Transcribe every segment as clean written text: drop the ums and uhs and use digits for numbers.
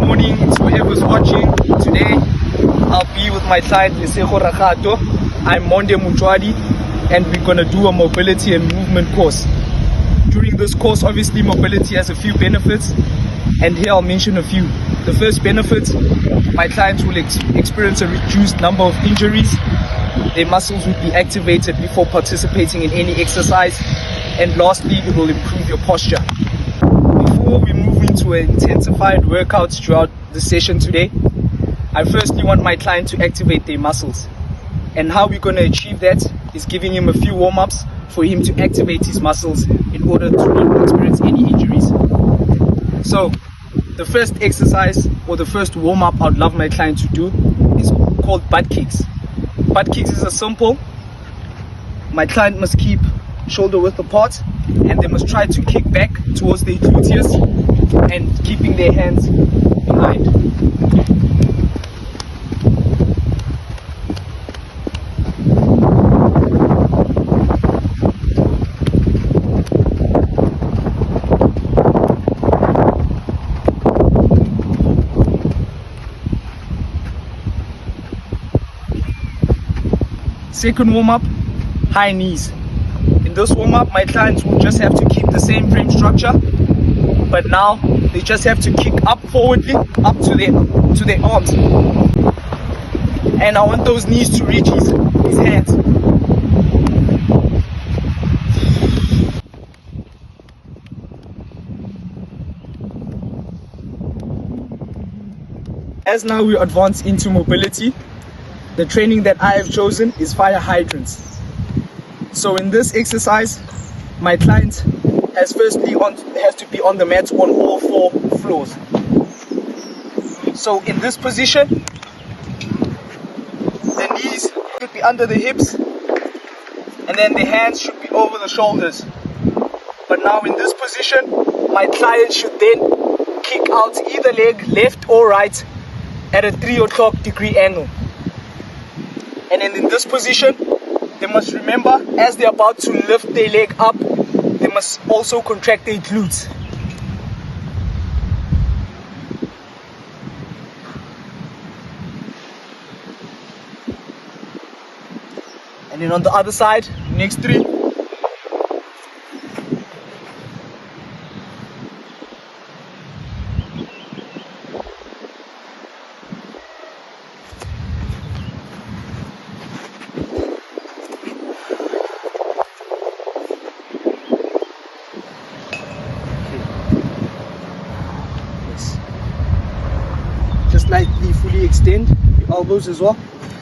morning to whoever's watching. Today I'll be with my client Lesego Ragato. I'm Monde Mutwadi, and we're gonna do a mobility and movement course. During this course, obviously mobility has a few benefits, and here I'll mention a few. The first benefit, my clients will experience a reduced number of injuries. Their muscles will be activated before participating in any exercise, and lastly, it will improve your posture. Before we move into intensified workouts throughout the session today, I firstly want my client to activate their muscles. And how we're going to achieve that is giving him a few warm-ups for him to activate his muscles in order to not experience any injuries. So the first exercise or the first warm-up I'd love my client to do is called butt kicks. Butt kicks is a simple. My client must keep shoulder width apart, and they must try to kick back towards their gluteus and keeping their hands behind. Second warm-up, high knees. In this warm-up, my clients will just have to keep the same frame structure, but now they just have to kick up forwardly, up to their arms. And I want those knees to reach his hands. As now we advance into mobility, the training that I have chosen is fire hydrants. So in this exercise, my client has to be on the mat on all 4 floors. So in this position, the knees should be under the hips, and then the hands should be over the shoulders. But now in this position, my client should then kick out either leg, left or right, at a 3 o'clock degree angle. And then in this position, they must remember, as they're about to lift their leg up, they must also contract their glutes. And then on the other side, next 3. Lightly fully extend your elbows as well,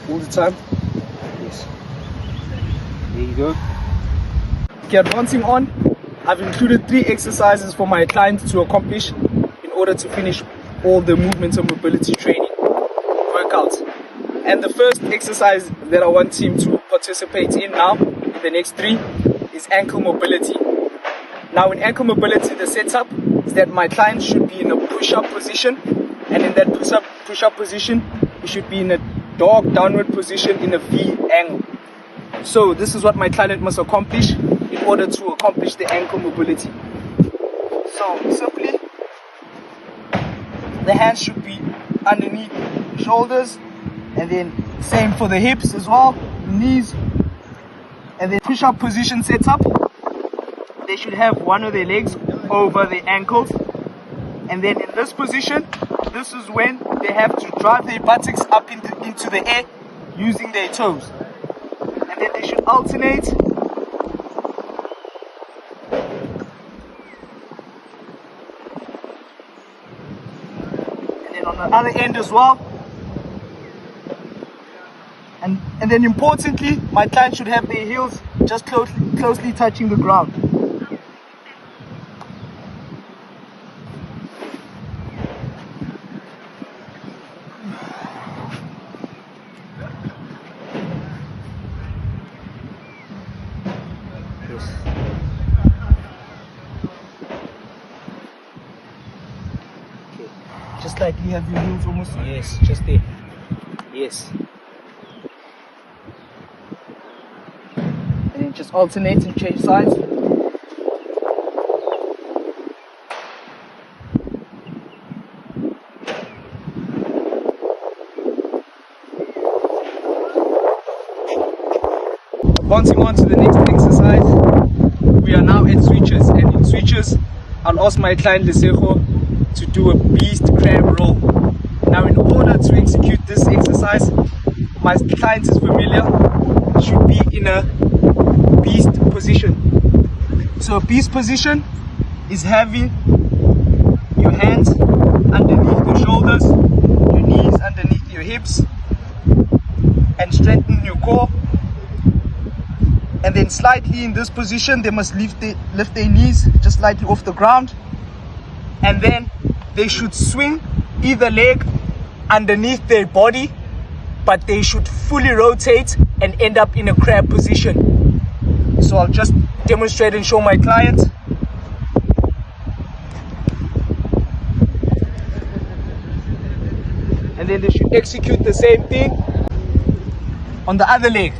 all the time. Yes. There you go. Okay, advancing on, I've included 3 exercises for my client to accomplish in order to finish all the movement and mobility training workouts. And the first exercise that I want him to participate in now, in the next 3, is ankle mobility. Now in ankle mobility, the setup is that my client should be in a push-up position. And in that push-up position, you should be in a dog downward position in a V angle. So this is what my client must accomplish in order to accomplish the ankle mobility. So simply, the hands should be underneath the shoulders, and then same for the hips as well, the knees. And then push-up position setup, they should have one of their legs over their ankles. And then in this position, this is when they have to drive their buttocks up into the air using their toes. And then they should alternate. And then on the other end as well. And then importantly, my client should have their heels just closely touching the ground. Just like you have your heels almost. Yes, just there. Yes. And then just alternate and change sides. Advancing on to the next exercise, we are now at switches, and in switches I'll ask my client Lesego to do a beast crab roll. Now in order to execute this exercise, my client is familiar, should be in a beast position. So a beast position is having your hands underneath your shoulders, your knees underneath your hips, and strengthen your core. And then slightly in this position, they must lift their knees just slightly off the ground. And then they should swing either leg underneath their body, but they should fully rotate and end up in a crab position. So I'll just demonstrate and show my client. And then they should execute the same thing on the other leg.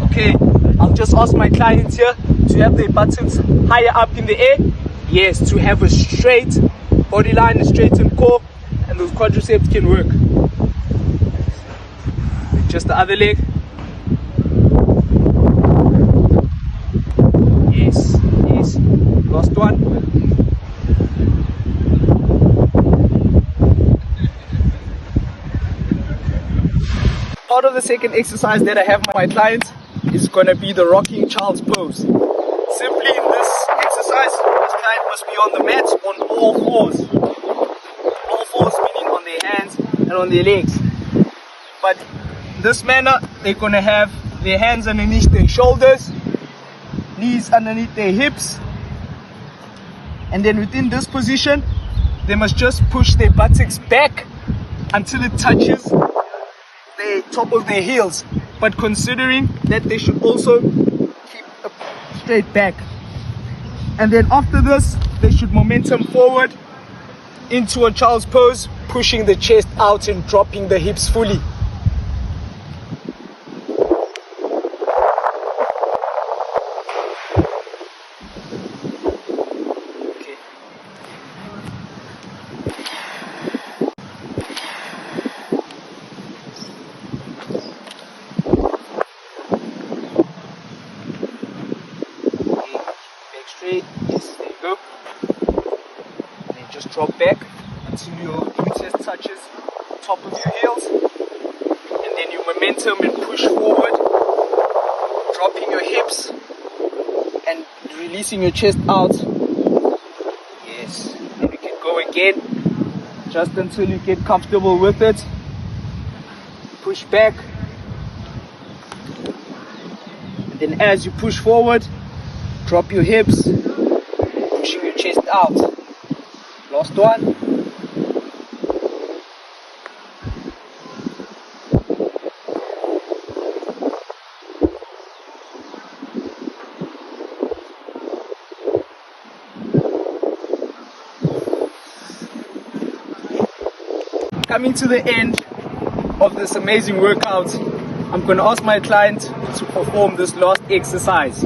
Okay, I'll just ask my clients here to have their buttocks higher up in the air. Yes, to have a straight body line, a straightened core, and those quadriceps can work. Just the other leg. Yes, yes. Last one. Part of the second exercise that I have my clients is going to be the rocking child's pose. Simply in this exercise, this client must be on the mat on all fours. All fours meaning on their hands and on their legs. But in this manner, they're going to have their hands underneath their shoulders, knees underneath their hips. And then within this position, they must just push their buttocks back until it touches the top of their heels. But considering that they should also keep a straight back. And then after this, they should momentum forward into a child's pose, pushing the chest out and dropping the hips fully. Okay. Straight, yes, there you go. And then just drop back until your chest touches the top of your heels. And then you momentum and push forward, dropping your hips and releasing your chest out. Yes, and you can go again, just until you get comfortable with it. Push back. And then as you push forward, drop your hips, pushing your chest out. Last one. Coming to the end of this amazing workout, I'm going to ask my client to perform this last exercise,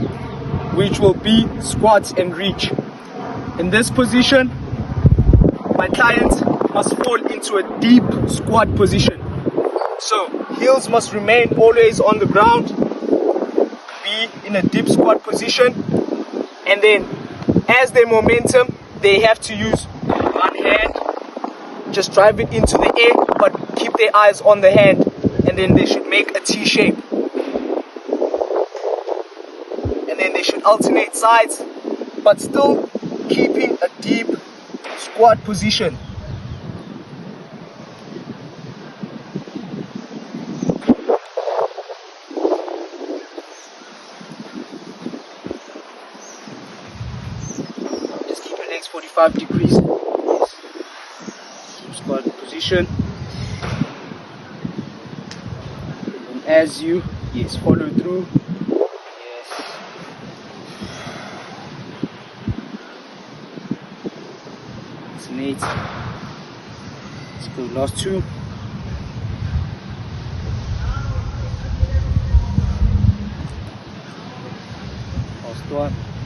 which will be squats and reach. In this position, my client must fall into a deep squat position. So heels must remain always on the ground, be in a deep squat position, and then as their momentum, they have to use one hand, just drive it into the air, but keep their eyes on the hand, and then they should make a T shape. And then they should alternate sides, but still keeping a deep squat position. Just keep your legs 45 degrees. Yes. Deep squat position. And as you, yes, follow through. Alternate. Let's go last two. one.